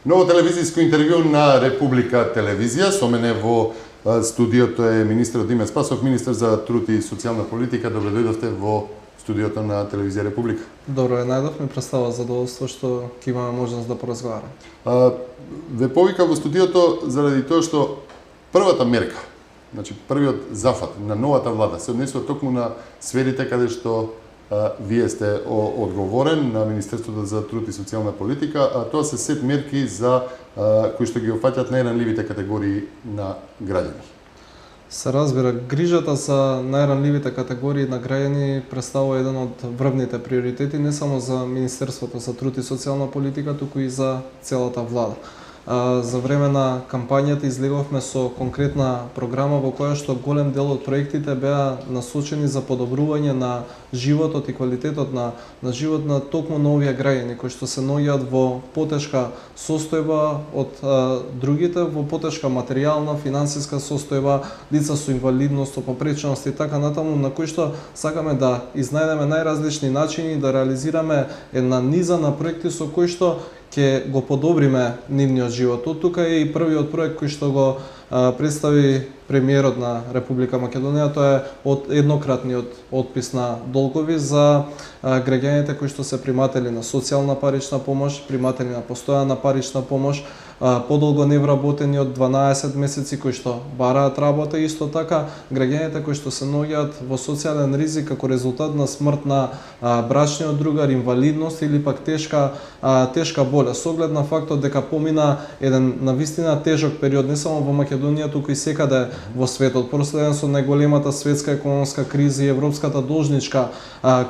Ново телевизиско интервју на Република телевизија. Со мене во студиото е министерот Диме Спасов, министер за труд и социјална политика. Добро дојдовте во студиото на телевизија Република. Добро е најдов, ми представува задоволство што ќе имаме можност да поразговараме. Ве повика во студиото заради тоа што првата мерка, значи првиот зафат на новата влада се однесува токму на сферите каде што вие сте одговорен на Министерството за труд и социјална политика, а тоа се сет мерки за кои што ги опфаќаат најранливите категории на граѓани. Се разбира, грижата за најранливите категории на граѓани представува еден од врвните приоритети не само за Министерството за труд и социјална политика, туку и за целата влада. За време на кампањата излеговме со конкретна програма во која што голем дел од проектите беа насочени за подобрување на животот и квалитетот на живот на токму на овие граѓани кои што се наоѓаат во потешка состојба од другите, во потешка материјална, финансиска состојба, лица со инвалидност, со попреченост и така натаму, на кои што сакаме да изнајдеме најразлични начини да реализираме една низа на проекти со кои што ќе го подобриме нивниот живот. Од тука е и првиот проект кој што го представи премиерот на Република Македонија, тоа е од еднократниот отпис на долгови за граѓаните кои што се приматели на социјална парична помош, приматели на постојана парична помош, подолго невработени од 12 месеци кои што бараат работа, исто така граѓаните кои што се наоѓаат во социјален ризик како резултат на смрт на брачниот другар, инвалидност или пак тешка болест. Со оглед на фактот дека помина еден навистина тежок период не само во Македонија, туку и секаде во светот, проследен со најголемата светска економска криза и европската должничка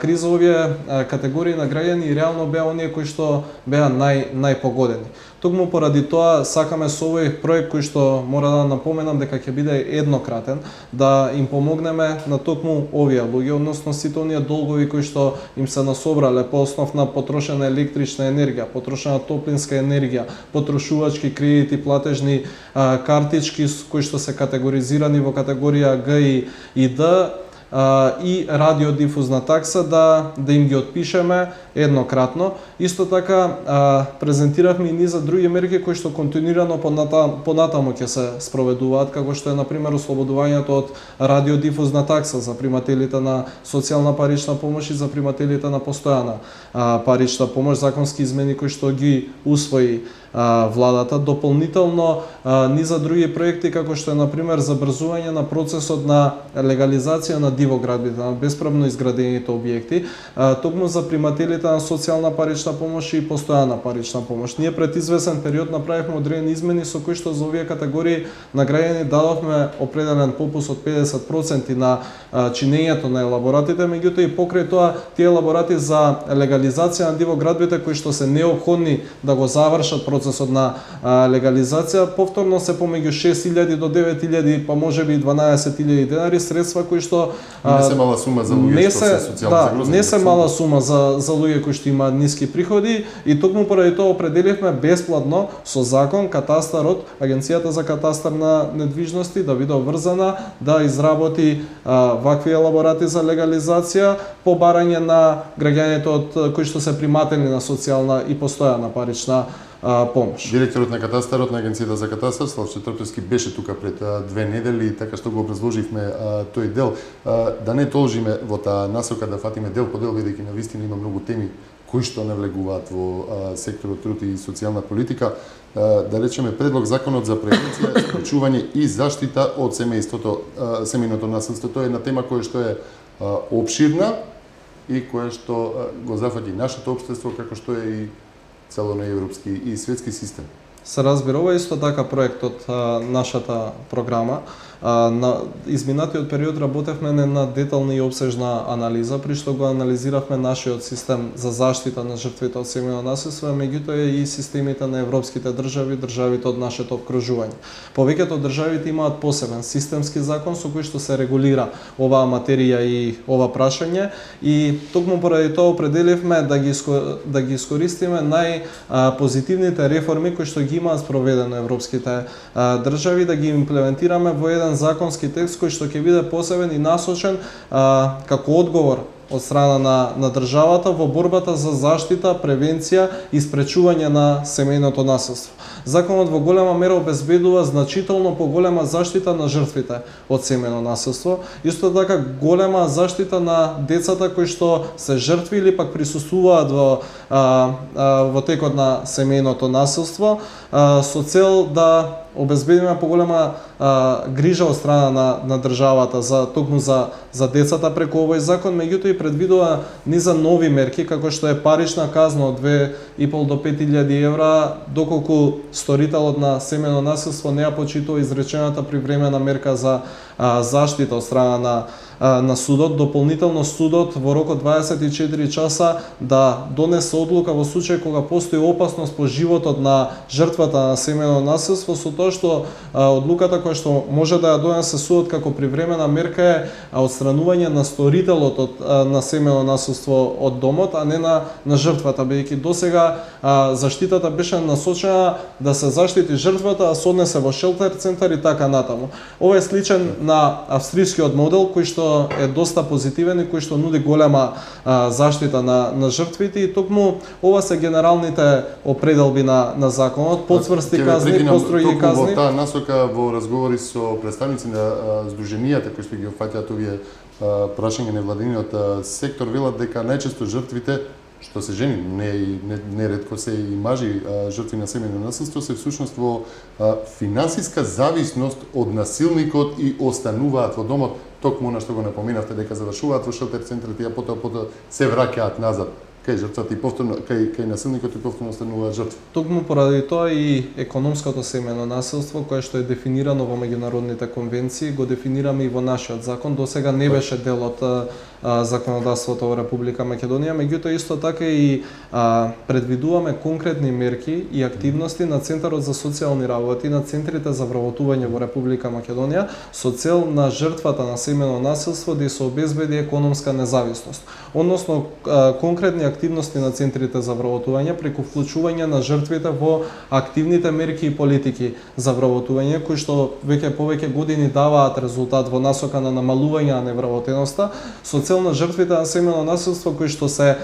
криза, овие категории на граѓани реално беа оние кои што беа најпогодени. Токму поради тоа сакаме со овој проект кој што мора да напоменам дека ќе биде еднократен, да им помогнеме на токму овие луѓе, односно сите оние долгови кои што им се насобрале по основ на потрошена електрична енергија, потрошена топлинска енергија, потрошувачки кредити, платежни картички кои што се категоризирани во категорија Г и Д, и радиодифузна такса да им ги отпишеме еднократно. Исто така презентиравме и низа други мерки кои што континуирано понатаму ќе се спроведуваат, како што е на пример ослободувањето од радиодифузна такса за примателите на социјална парична помош и за примателите на постојана парична помош, законски измени кои што ги усвои владата. Дополнително низа други проекти како што е на пример забрзување на процесот на легализација на дивоградбите, на бесправно изградените објекти, токму за примателите на социјална парична помош и постојана парична помош. Ние пред извесен период направивме одредени измени со кои што за овие категории на граѓани дадовме определен попуст од 50% на чинењето на елаборатите, меѓутоа и покрај тоа тие елаборати за легализација на дивоградбите кои што се неопходни да го завршат процесот на легализација, повторно се помеѓу 6.000 до 9.000, па можеби и 12.000 денари, средства кои што не се мала сума за луѓе што се социјално загрозени. Не се мала сума за луѓе кои што имаат ниски приходи и токму поради тоа определивме бесплатно со закон катастарот, Агенцијата за катастар на недвижности да биде обврзана да изработи вакви елаборати за легализација по барање на граѓаните од кои што се приматени на социјална и постојана парична помош. Директорот на катастарот на Агенцијата за катастар Славчо Трпевски беше тука пред 2 недели, така што го образложивме тој дел. Да не толжиме во таа насока, да фатиме дел по дел, бидејќи навистина има многу теми кои што навлегуваат во секторот труд и социјална политика. Да речеме предлог законот за превенција, спречување и заштита од семејното насилство. Тоа е една тема која што е опширна и која што го зафаќа нашето општество, како што е и цело на европски и светски систем. Се разбира, ова исто така проект од нашата програма. На изминатиот период работевме на една детална и обсежна анализа, при што го анализиравме нашиот систем за заштита на жртвите од семејно насилство, меѓутоа и системите на европските држави, државите од нашето обкружување. Повеќето државите имаат посебен системски закон со кој што се регулира оваа материја и ова прашање и токму поради тоа определивме да ги искористиме најпозитивните реформи кои што ги имаат спроведено европските држави, да ги имплементираме во еден законски текст кој што ќе биде посебен и насочен како одговор од страна на државата во борбата за заштита, превенција и спречување на семејното насилство. Законот во голема мера обезбедува значително поголема заштита на жртвите од семејно насилство, исто така голема заштита на децата кои што се жртви или пак присуствуваат во текот на семејното насилство, со цел да обезбедиме поголема грижа од страна на државата токму за децата преку овој закон, меѓутоа и предвидува низа нови мерки како што е парична казна од 2.500 до 5.000 евра доколку сторителот на семејно насилство не ја почитува изречената привремена мерка за заштита од страна на судот. Дополнително судот во рок од 24 часа да донесе одлука во случај кога постои опасност по животот на жртвата на семејно насилство, со тоа што одлуката која што може да ја донесе судот како привремена мерка е отстранување на сторителот на семејно насилство од домот, а не на жртвата, бидејќи досега заштитата беше насочена да се заштити жртвата, а се однесе во шелтер центар и така натаму. Ова е сличен на австријскиот модел кој што е доста позитивен и кој што нуди голема заштита на жртвите, и токму ова се генералните определби на законот, подцврсти казни, построги казни. Во таа насока во разговори со представници на здруженијата кои што ги опфаќаат овие прашања невладиниот сектор, велат дека најчесто жртвите, што се жени, не ретко се и мажи жртви на семејно насилство, се всушност во финансиска зависност од насилникот и остануваат во домот, токму на што го напоменавте, дека завршуваат во шелтер центрите и потоа се враќаат назад кај жртвата и повторно кај насилникот и повторно стануваат жртви. Токму поради тоа и економското семејно насилство, кое што е дефинирано во меѓународните конвенции, го дефинираме и во нашиот закон. Досега не беше дел од законодавството во Република Македонија, меѓутоа исто така и предвидуваме конкретни мерки и активности на Центарот за социјални работи, на центрите за вработување во Република Македонија, со цел на жртвата на семејно насилство да се обезбеди економска независност. Односно конкретни активности на центрите за вработување преку вклучување на жртвите во активните мерки и политики за вработување, кои што веќе повеќе години даваат резултат во насока на намалување на невработеноста, со цел на жртвите на семејно насилство кои што се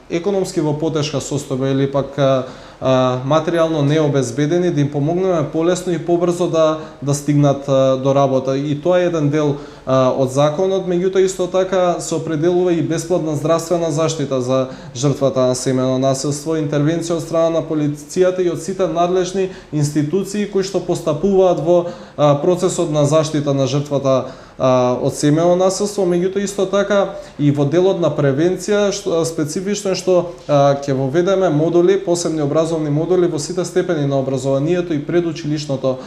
економски во потешка состојба или пак материјално необезбедени, да им помогнеме полесно и побрзо да стигнат до работа. И тоа е еден дел од законот, меѓутоа исто така се определува и бесплатна здравствена заштита за жртвата на семејно насилство, интервенција од страна на полицијата и од сите надлежни институции кои што постапуваат во процесот на заштита на жртвата од семејно насилство, меѓутоа исто така и во делот на превенција, што специфично што ќе воведеме модули, посебни образовни модули во сите степени на образованието и предучилишното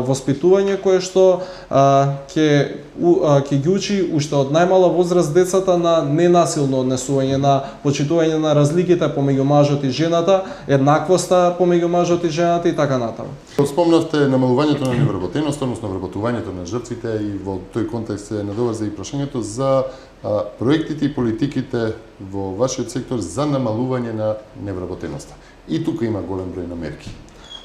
воспитување, кое што ќе ги учи уште од најмала возраст децата на ненасилно однесување, на почитување на разликите помеѓу мажот и жената, еднаквоста помеѓу мажот и жената и така натаму. Спомнавте намалувањето на невработеноста, односно вработувањето на жртвите, и во тој контекст се надоврза и прашањето за проектите и политиките во вашиот сектор за намалување на невработеноста. И тука има голем број на мерки.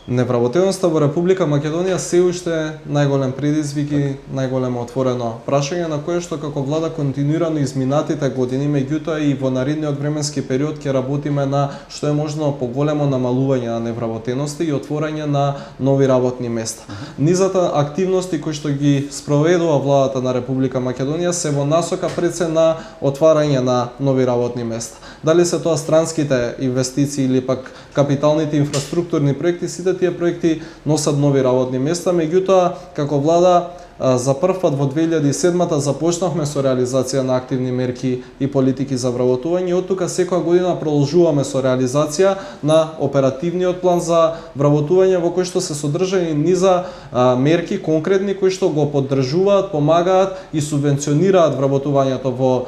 Невработеноста во Република Македонија се уште најголем предизвик и најголемо отворено прашање на кое што како влада континуирано изминатите години, меѓутоа и во наредниот временски период ќе работиме на што е можно поголемо намалување на невработеноста и отворање на нови работни места. Низата активности кои што ги спроведува владата на Република Македонија се во насока пред се на отварање на нови работни места. Дали се тоа странските инвестиции или пак капиталните инфраструктурни проекти, сите тие проекти носат нови работни места, меѓутоа како влада за прв пат во 2007 започнавме со реализација на активни мерки и политики за вработување и од тука секоја година продолжуваме со реализација на оперативниот план за вработување во кој што се содржани низа мерки конкретни кои што го поддржуваат, помагаат и субвенционираат вработувањето во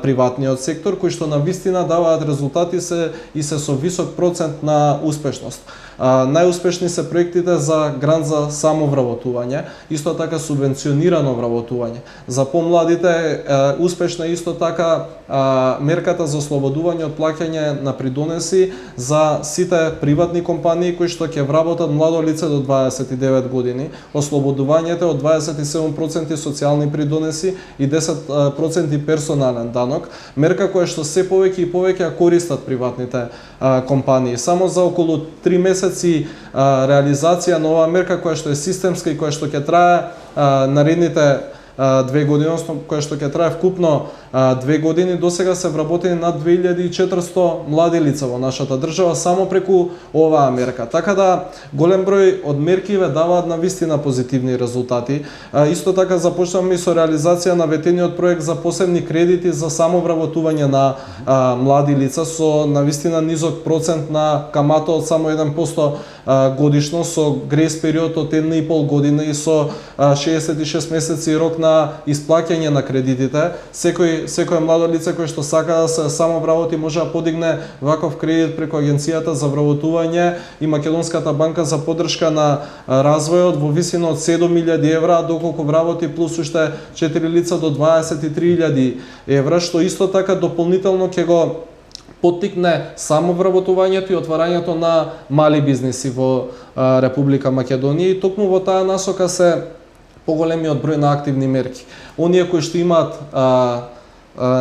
приватниот сектор, кои што навистина даваат резултати и се со висок процент на успешност. Најуспешни се проектите за грант за самовработување, исто така субвенционираат субвенционирано вработување. За помладите успешна исто така мерката за ослободување од плаќање на придонеси за сите приватни компании кои што ќе вработат младо лице до 29 години, ослободувањето од 27% социјални придонеси и 10% персонален данок, мерка која што се повеќе и повеќе користат приватните компании. Само за околу 3 месеци реализација на оваа мерка која што е системска и која што ќе трае наредните 2 години, која што ќе трае вкупно 2 години, досега се вработени над 2400 млади лица во нашата држава само преку оваа мерка. Така да голем број од меркиве даваат на вистина позитивни резултати. Исто така започнавме и со реализација на ветениот проект за посебни кредити за самовработување на млади лица со на вистина низок процент на камата од само 1% годишно, со грейс период од 1,5 година и со 66 месеци рок на исплаќање на кредитите. Секој младо лице кој што сака да се самовработи може да подигне ваков кредит преку Агенцијата за вработување и Македонската банка за поддршка на развојот во висина од 7.000 евра, доколку вработи плюс уште 4 лица до 23.000 евра, што исто така дополнително ќе го поттикне самовработувањето и отварањето на мали бизниси во Република Македонија, и токму во таа насока се поголемиот број на активни мерки. Оние кои што имаат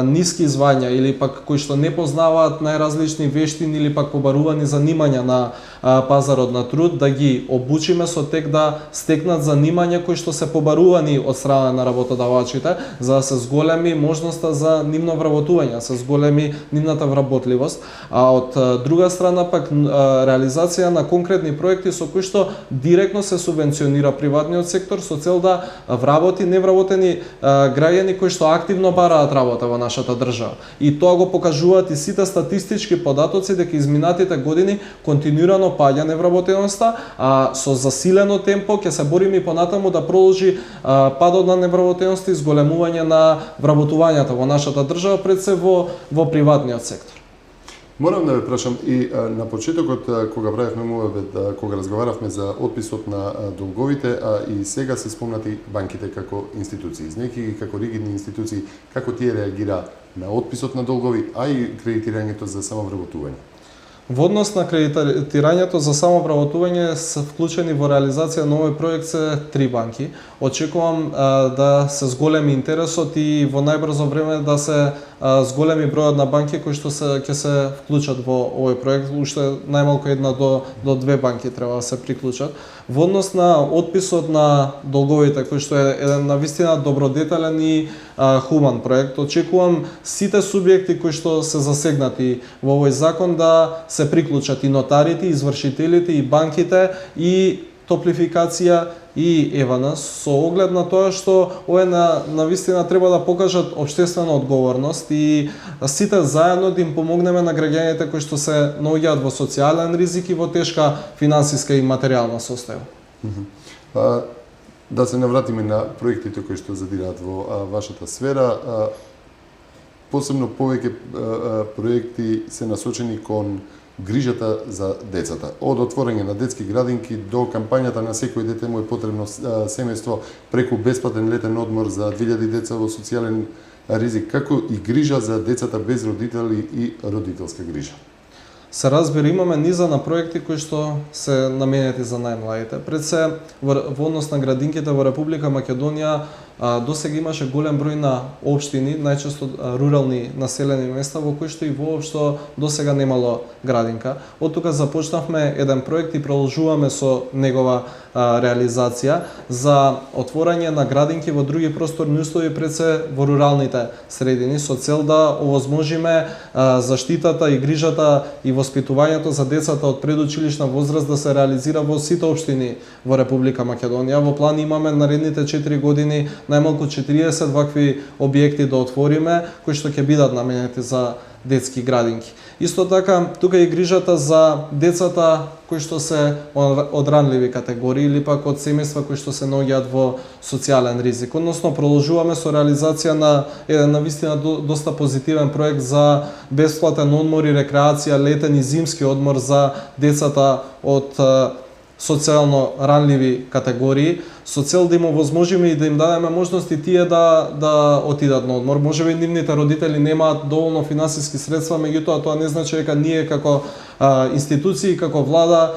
ниски звања или пак кои што не познаваат најразлични вештини или пак побарувани занимања на пазарот на труд, да ги обучиме со тек да стекнат занимања кои што се побарувани од страна на работодавачите, за да се зголеми можноста за нивно вработување, се зголеми нивната вработливост. А од друга страна пак реализација на конкретни проекти со кои што директно се субвенционира приватниот сектор со цел да вработи невработени граѓани кои што активно бараат работа во нашата држава. И тоа го покажуваат и сите статистички податоци дека изминатите години континуирано паѓа невработеноста, а со засилено темпо ќе се бориме и понатаму да продолжи падот на невработеноста и зголемување на вработувањето во нашата држава, пред се во приватниот сектор. Морам да ве прашам и на почетокот кога правевме мовебет, кога разговаравме за отписот на долговите, а и сега се спомнати банките како институции. Знаејќи ги како ригидни институции, како тие реагира на отписот на долгови, а и кредитирањето за самовработување? Во однос на кредитирањето за самовработување се вклучени во реализација на овој проект се 3 банки. Очекувам да се зголеми интересот и во најбрзо време да се зголеми бројот на банки кои што ќе се вклучат во овој проект. Уште најмалку 1 до 2 банки треба да се приклучат. Во однос на отписот на долговите, кој што е еден навистина добродетелен и хуман проект, очекувам сите субјекти кои што се засегнати во овој закон да се приклучат, и нотарите, и извршителите, и банките, и Топлификација и Евана, со оглед на тоа што овие на вистина треба да покажат општествена одговорност и сите заедно да им помогнеме на граѓаните кои што се наоѓаат во социјален ризик и во тешка финансиска и материјална состојба. Да се навратиме на проектите кои што задираат во вашата сфера. Посебно повеќе проекти се насочени кон грижата за децата. Од отворање на детски градинки до кампањата на секој дете му е потребно семејство, преку бесплатен летен одмор за 2000 деца во социјален ризик, како и грижа за децата без родители и родителска грижа. Се разбира, имаме низа на проекти кои што се наменети за најмладите. Пред се, во однос на градинките во Република Македонија, досега имаше голем број на општини, најчесто рурални населени места, во кои што и воопшто досега немало градинка. Од тука започнавме еден проект и продолжуваме со негова реализација за отворање на градинки во други просторни услови, пред се во руралните средини, со цел да овозможиме заштитата и грижата и воспитувањето за децата од предучилишна возраст да се реализира во сите општини во Република Македонија. Во план имаме наредните 4 години најмалку 40 вакви објекти да отвориме, кои што ќе бидат наменети за детски градинки. Исто така, тука и грижата за децата кои што се од ранливи категории или пак од семејства кои што се наоѓаат во социјален ризик. Односно, продолжуваме со реализација на еден навистина доста позитивен проект за бесплатен одмор и рекреација, летен и зимски одмор за децата од социјално ранливи категории, со цел да им овозможиме и да им дадеме можности тие да отидат на одмор. Можеби нивните родители немаат доволно финансиски средства, меѓутоа тоа не значи дека ние како институции, како влада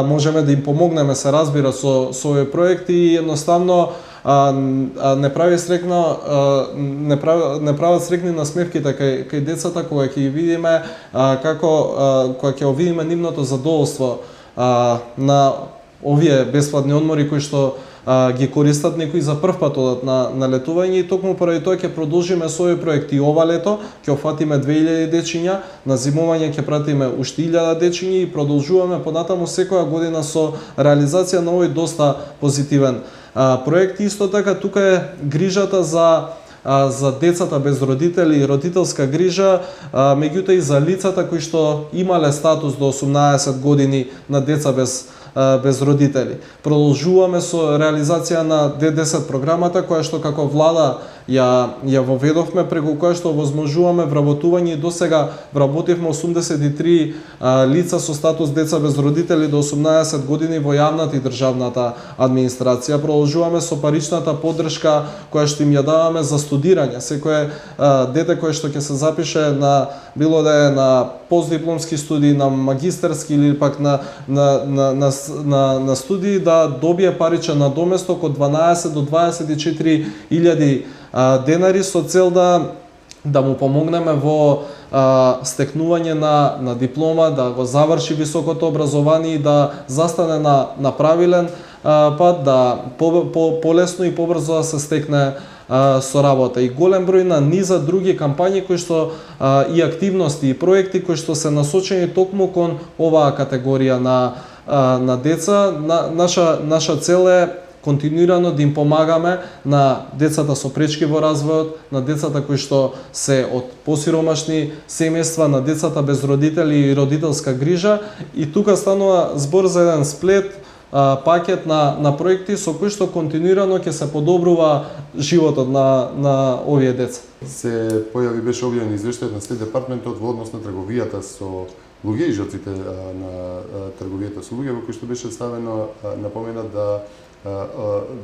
можеме да им помогнеме, се разбира, со овој проект и едноставно не прават срекни насмевките кај децата кога ќе ги видиме кога ќе видиме нивното задоволство на овие бесплатни одмори кои што ги користат, некои за прв пат одат на летување и токму поради тоа ќе продолжиме со овој проект и ова лето, ќе офатиме 2000 дечиња, на зимување ќе пратиме уште 1000 дечиња и продолжуваме понатаму секоја година со реализација на овој доста позитивен проект. Исто така тука е грижата за децата без родители и родителска грижа, меѓутоа и за лицата кои што имале статус до 18 години на деца без родители. Продолжуваме со реализација на Д10 програмата, која што како влада ја воведовме, преку која што возможуваме вработување и досега вработивме 83 лица со статус деца без родители до 18 години во јавната и државната администрација. Продолжуваме со паричната поддршка која што им ја даваме за студирање. Секое дете кое што ќе се запише на било да е на постдипломски студии, на магистарски или пак на студии да добие паричен надоместок од 12 до 24 илјади денари со цел да му помогнеме во стекнување на диплома, да го заврши високото образование и да застане на правилен пат, да полесно и побрзо да се стекне со работа. И голем број на низа други кампањи кои што и активности и проекти кои што се насочени токму кон оваа категорија на деца. Наша цел е континуирано да им помагаме на децата со пречки во развојот, на децата кои што се од посиромашни семејства, на децата без родители и родителска грижа. И тука станува збор за еден сплет пакет на проекти со кои што континуирано ќе се подобрува животот на овие деца. Се беше објавен извештајот на Стейт департментот во однос на трговијата со луѓе и жртвите на трговијата со луѓе, во кој што беше ставено напоменат да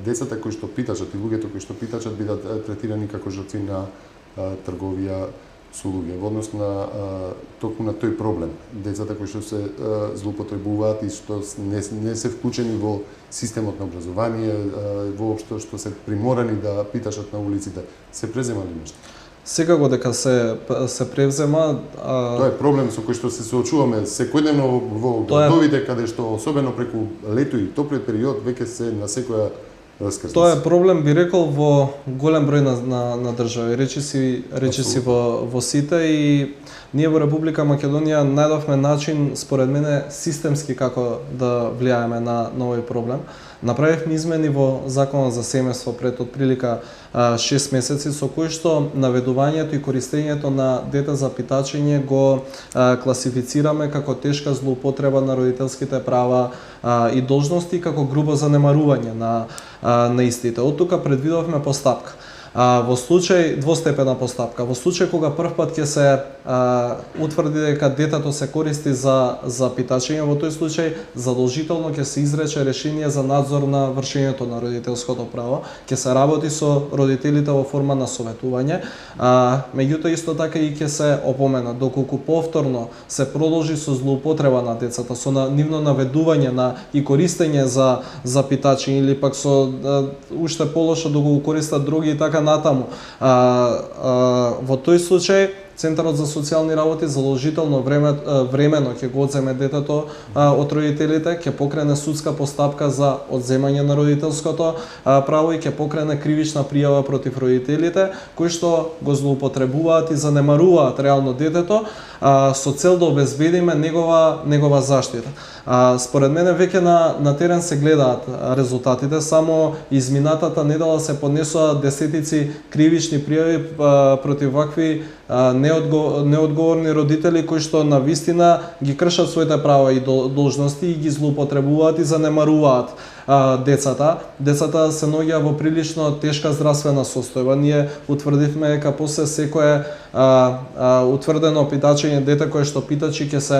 децата кои што питачат и луѓето кои што питачат бидат третирани како жртви на трговија со луѓе во однос на токму на тој проблем. Децата кои што се злоупотребуваат и што не се вклучени во системот на образование, воопшто што се приморани да питашат на улиците, се презема ли нешто? Секако дека се превзема. Тоа е проблем со кој што се соочуваме секојдневно во градовите, каде што особено преку лето и топлиот период веќе се на секоја раскрсница. Тоа е проблем, би рекол, во голем број на држави, речиси во сите, и ние во Република Македонија најдовме начин, според мене, системски како да влијаеме на овој проблем. Направивме измени во Законот за семејство пред отприлика 6 месеци, со кои што наведувањето и користењето на дете за питачење го класифицираме како тешка злоупотреба на родителските права и должности, како грубо занемарување на истите. Од тука предвидовме постапка. Во случај двостепена постапка. Во случај кога прв пат ќе се утврди дека детето се користи за питачење, во тој случај задолжително ќе се изрече решение за надзор на вршењето на родителското право, ќе се работи со родителите во форма на советување, меѓутоа исто така и ќе се опомена доколку повторно се продолжи со злоупотреба на децата, со нивно наведување и користење за питачење или пак со уште полошо да го користат други и така натаму. Во тој случај Центарот за социјални работи задолжително времено ќе го одземе детето од родителите, ќе покрене судска постапка за одземање на родителското право и ќе покрене кривична пријава против родителите кои што го злоупотребуваат и занемаруваат реално детето со цел да обезбедиме негова заштита. Според мене веќе на терен се гледаат резултатите. Само изминатата недела се поднесоа десетици кривични пријави против вакви неодговорни родители кои што навистина ги кршат своите права и должности и ги злоупотребуваат и занемаруваат Децата се наоѓа во прилично тешка здравствена состојба. Ние утврдивме дека после секое утврдено питачење дете кое што питачи ќе се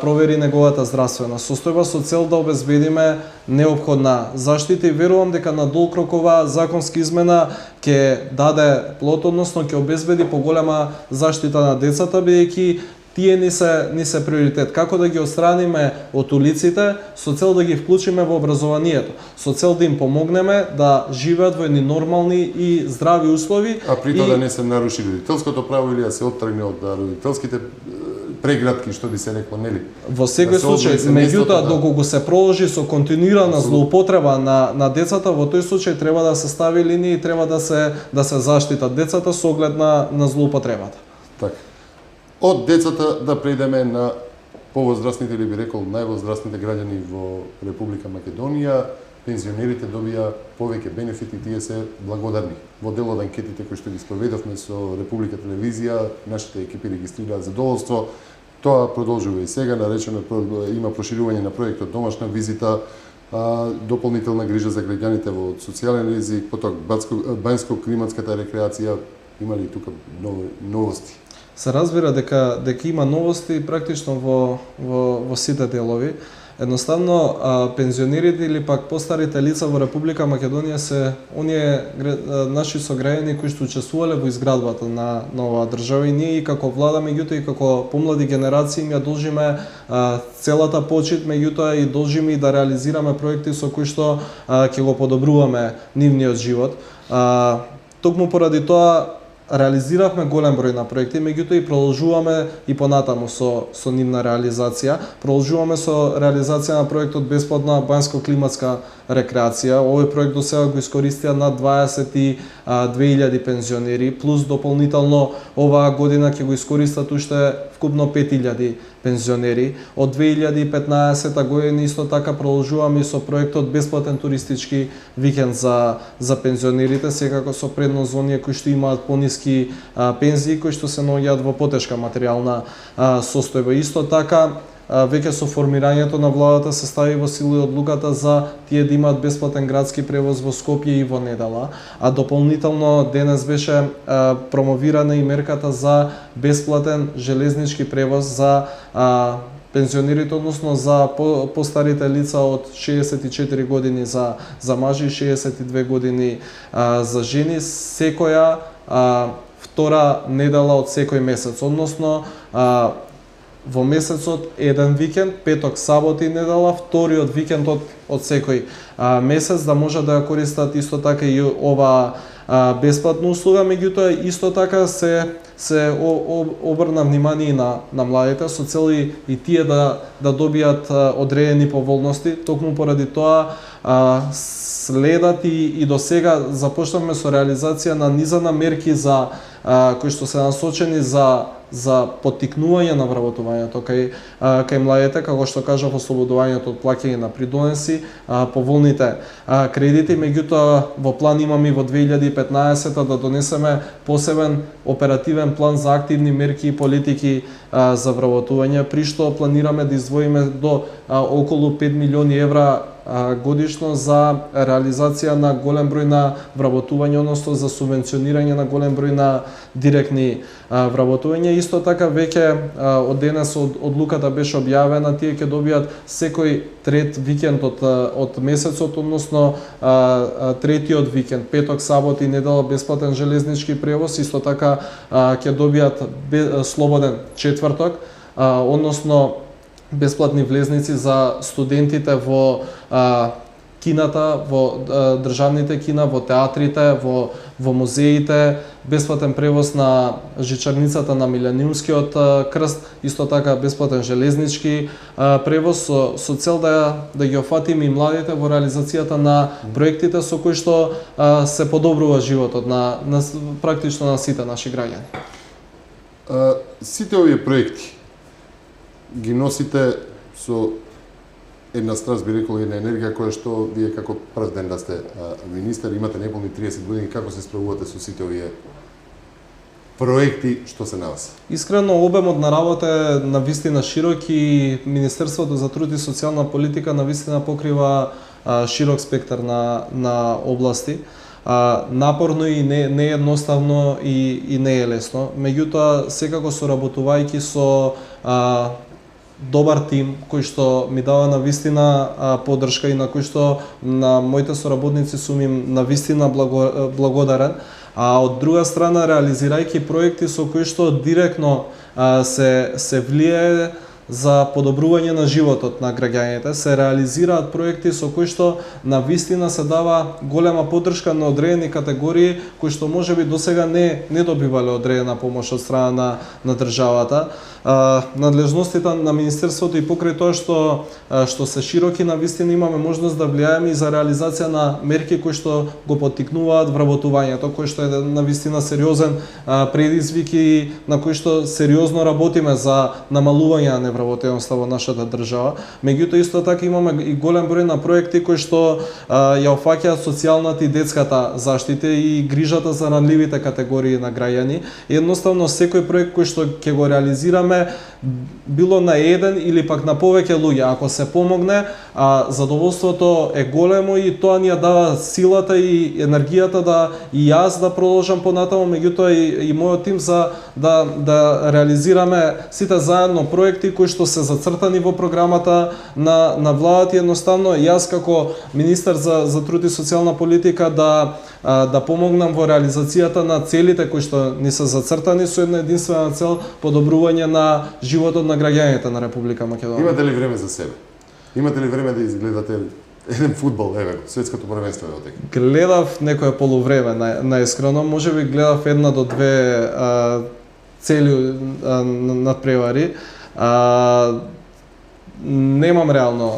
провери неговата здравствена состојба со цел да обезбедиме неопходна заштита и верувам дека на долг рок ова законска измена ќе даде плод, односно ќе обезбеди поголема заштита на децата, бидејќи тие ни се приоритет. Како да ги отстраниме од улиците со цел да ги вклучиме во образованието, со цел да им помогнеме да живеат во едни нормални и здрави услови. А при тоа да не се наруши родителското право или да се оттргне од родителските преградки, што би се рекло, нели? Во секој случај, меѓутоа, доколку се продолжи со континуирана злоупотреба на децата, во тој случај треба да се стави линија и треба да се заштитат децата со оглед на злоупотребата. Така. Од децата да преидеме на повозрастните, или би рекол највозрастните граѓани во Република Македонија. Пензионерите добија повеќе бенефити, тие се благодарни. Во дел од анкетите кои што ги спроведовме со Република Телевизија, нашите екипи регистрираат задоволство. Тоа продолжува и сега, наречено има проширување на проектот домашна визита, дополнителна грижа за граѓаните во социјален ризик, потоа банјско-климатската рекреација. Има ли тука новости? Се разбира дека има новости практично во сите делови. Едноставно, пензионерите или пак постарите лица во Република Македонија се оние наши сограѓани кои што учествувале во изградбата на оваа држава и ние и како влада, меѓутоа и како помлади генерации им ја должиме целата почит, меѓутоа и должиме и да реализираме проекти со кои што ќе го подобруваме нивниот живот. Токму поради тоа реализиравме голем број на проекти, меѓутоа и продолжуваме и понатаму со нивна реализација. Продолжуваме со реализација на проектот бесплатна банјско-климатска рекреација. Овој проект до сега го искористија над 22.000 пензионери, плюс дополнително оваа година ќе го искористат уште вкупно 5.000 пензионери. Од 2015 година исто така продолжуваме и со проектот бесплатен туристички викенд за пензионерите, секако со предност за оние кои што имаат пониски пензии, кои што се наоѓаат во потешка материјална состојба. Исто така веќе со формирањето на владата се стави во сила одлуката за тие да имаат бесплатен градски превоз во Скопје и во Недела, а дополнително денес беше промовирана и мерката за бесплатен железнички превоз за пензионерите, односно за постарите лица од 64 години за мажи и 62 години за жени, секоја втора недела од секој месец, односно во месецот еден викенд, петок, сабот и недела, вториот викенд од секој месец, да може да ја користат исто така и ова бесплатна услуга, меѓутоа исто така се обрна внимание на младите со цел и тие да добијат одредени поволности. Токму поради тоа следат и до сега започнавме со реализација на низа на мерки кои што се насочени за поттикнување на вработувањето кај младите, како што кажав, ослободувањето од плаќање на придонеси, поволните кредити, меѓутоа во план имаме и во 2015 да донесеме посебен оперативен план за активни мерки и политики за вработување, при што планираме да издвоиме до околу 5 милиони евра годишно за реализација на голем број на вработување, односно за субвенционирање на голем број на директни вработувања. Исто така веќе од денес одлуката беше објавена, тие ќе добијат секој трет викенд од месецот, односно третиот викенд, петок, сабот и недела бесплатен железнички превоз, исто така ќе добијат слободен четврток, односно бесплатни влезници за студентите во кината, во државните кина, во театрите, во музеите, бесплатен превоз на жичарницата на Милениумскиот крст, исто така бесплатен железнички превоз со цел да ги офатиме и младите во реализацијата на проектите со кои што се подобрува животот на практично на сите наши граѓани. Сите овие проекти ги носите со една страст, би рекол, една енергија која што вие како прв ден да сте министер, имате неполни 30 години, како се справувате со сите овие проекти што се на вас? Искрено, обемот на работа е навистина широк и Министерството за труд и социјална политика навистина покрива широк спектар на области. Напорно и не едноставно и не е лесно. Меѓутоа, секако соработувајќи со добар тим кој што ми дава на вистина поддршка и на кој што на моите соработници сум им на вистина благодарен, а од друга страна реализирајќи проекти со кои што директно се влијае за подобрување на животот на граѓаните, се реализираат проекти со кои што на вистина се дава голема поддршка на одредени категории кои што можеби досега не добивале одредена помош од страна на државата. Надлежностите на Министерството и покрај тоа што се широки, на вистина имаме можност да влијаеме и за реализација на мерки кои што го поттикнуваат вработувањето, кој што е на вистина сериозен предизвик и на кој што сериозно работиме за намалување на невработеноста во нашата држава. Меѓутоа исто така имаме и голем број на проекти кои што ја опфаќаат социјалната и детската заштита и грижата за ранливите категории на граѓани. Едноставно секој проект кој што ќе го реализираме било на еден или пак на повеќе луѓе, ако се помогне, задоволството е големо и тоа ни ја дава силата и енергијата да и јас да продолжам понатаму, меѓутоа и мојот тим за да реализираме сите заедно проекти кои што се зацртани во програмата на владата. Едноставно јас како министер за труд и социјална политика да помогнам во реализацијата на целите кои што ни се зацртани со една единствена цел: подобрување на животот на граѓаните на Република Македонија. Имате ли време за себе? Имате ли време да изгледате еден фудбал, светското првенство е отек? Гледав некое полувреме, наискрено, можеби гледав 1 до 2 цели надпревари. Немам реално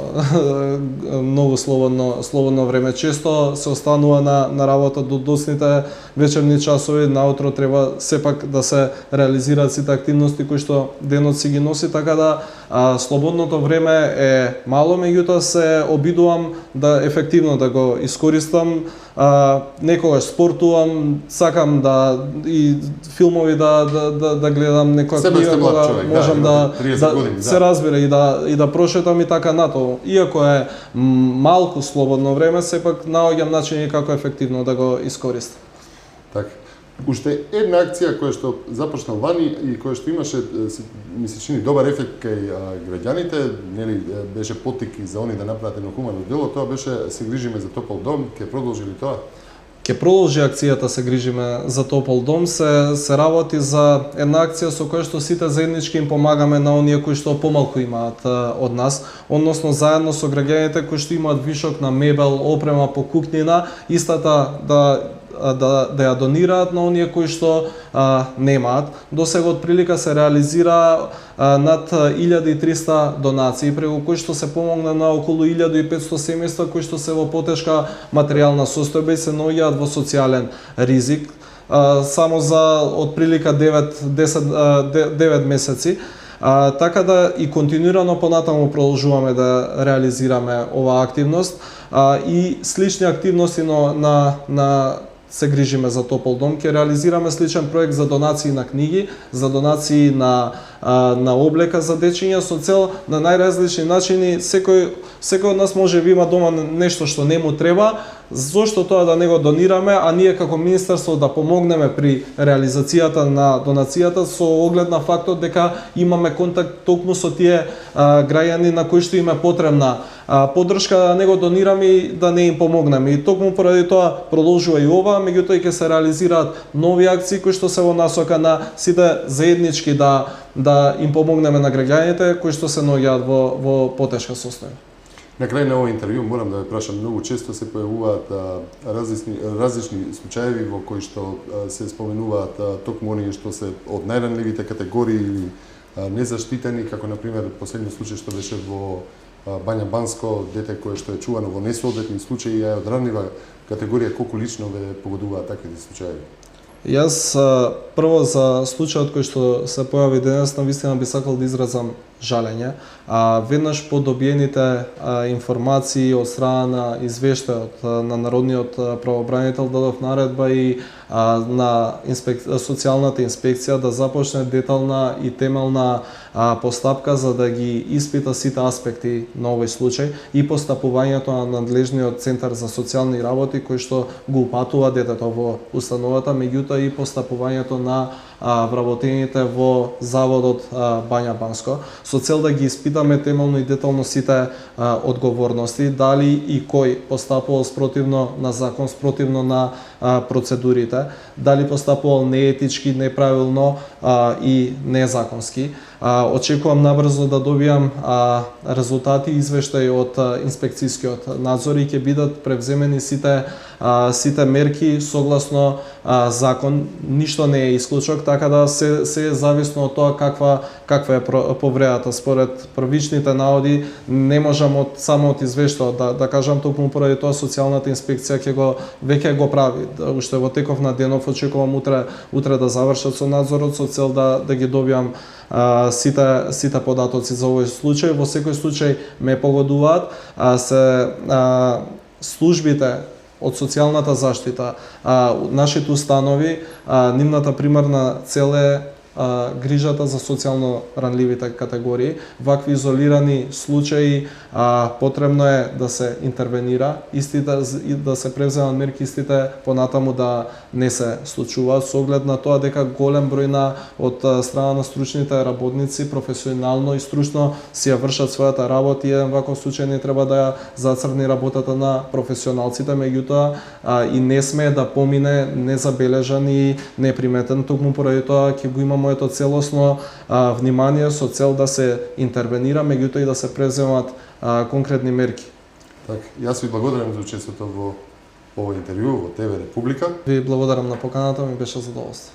многу слободно време. Често се останува на работа до доцните вечерни часови, наутро треба сепак да се реализираат сите активности кои што денот си ги носи, така да слободното време е мало, меѓутоа се обидувам да ефективно да го искористам. Некогаш спортувам, сакам и филмови да гледам, некоја книга кога можам да се разбира и да прошетам и така натаму. Иако е малку слободно време, сепак наоѓам начини како ефективно да го искористам. Така. Уште една акција која што започна вани и која што имаше, ми се чини, добар ефект кај граѓаните, нели, беше поттик и за они да направат едно хумано дело, тоа беше Се грижиме за топол дом. Ќе продолжи ли тоа? Ќе продолжи акцијата Се грижиме за топол дом. Се работи за една акција со која што сите заеднички им помагаме на оние кои што помалку имаат од нас, односно заедно со граѓаните кои што имаат вишок на мебел, опрема по куќнина, истата да ја донираат на оние кои што немаат. Досега од прилика се реализира над 1300 донации, преку кои што се помогна на околу 1500 семејства кои што се во потешка материјална состојба и се наоѓаат во социјален ризик. Само за од прилика 9 месеци. Така да и континуирано понатаму продолжуваме да реализираме оваа активност и слични активности на Се грижиме за топол дом. Ќе реализираме сличен проект за донации на книги, за донации на облека за дечиња, со цел на најразлични начини. Секој од нас може би има дома нешто што не му треба, зошто тоа да не го донираме, а ние како министерство да помогнеме при реализацијата на донацијата со оглед на фактот дека имаме контакт токму со тие граѓани на кои што им е потребна поддршка, да не го донираме и да не им помогнеме. И токму поради тоа продолжува и ова, меѓутоа ќе се реализираат нови акции кои што се во насока на сите заеднички да им помогнеме на граѓаните кои што се наоѓаат во потешка состојба. На крај на овој интервју морам да ве прашам, многу често се појавуваат различни случаеви во кои што се споменуваат токму оние што се од најранливите категории или незаштитени, како на пример последниот случај што беше во Бања Банско, дете кое што е чувано во несоодветни случаи, а е од ранлива категорија. Колку лично ве погодуваат таквите случаи? Јас прво за случајот кој што се појави денес, навистина би сакал да изразам жалење. Веднаш по добиените информации од страна на извештајот на Народниот правобранител дадов наредба и на социјалната инспекција да започне детална и темелна постапка за да ги испита сите аспекти на овој случај и постапувањето на надлежниот центар за социјални работи кој што го упатува детето во установата, меѓутоа и постапувањето на вработените во заводот Бања Банско, со цел да ги испитаме темелно и детално сите одговорности, дали и кој постапувал спротивно на закон, спротивно на процедурите, дали постапувал неетички, неправилно и незаконски. Очекувам набрзо да добијам резултати и извештај од инспекцијскиот надзор и ќе бидат превземени сите мерки согласно закон. Ништо не е исклучок, така да се е зависно од тоа каква е повредата. Според првичните наводи не можам само од извештајот да кажам, токму поради тоа социјалната инспекција веќе го прави. Уште во теков на денов очекувам утре да завршат со надзорот со цел да ги добијам сите податоци за овој случај. Во секој случај ме погодуваат службите од социјалната заштита, нашите установи, нивната примарна цел е грижата за социјално ранливите категории. Вакви изолирани случаи потребно е да се интервенира, истите да се превземат мерки, истите понатаму да не се случуваат, со оглед на тоа дека голем број од страна на стручните работници професионално и стручно си ја вршат својата работа и еден ваков случај не треба да ја зацрни работата на професионалците, меѓутоа и не смее да помине незабележан и неприметен, токму поради тоа ќе го има моето целосно внимание со цел да се интервенира, меѓутоа и да се преземат конкретни мерки. Така, јас ви благодарам за учеството во овој интервју во ТВ Република. Ви благодарам на поканата, ми беше задоволство.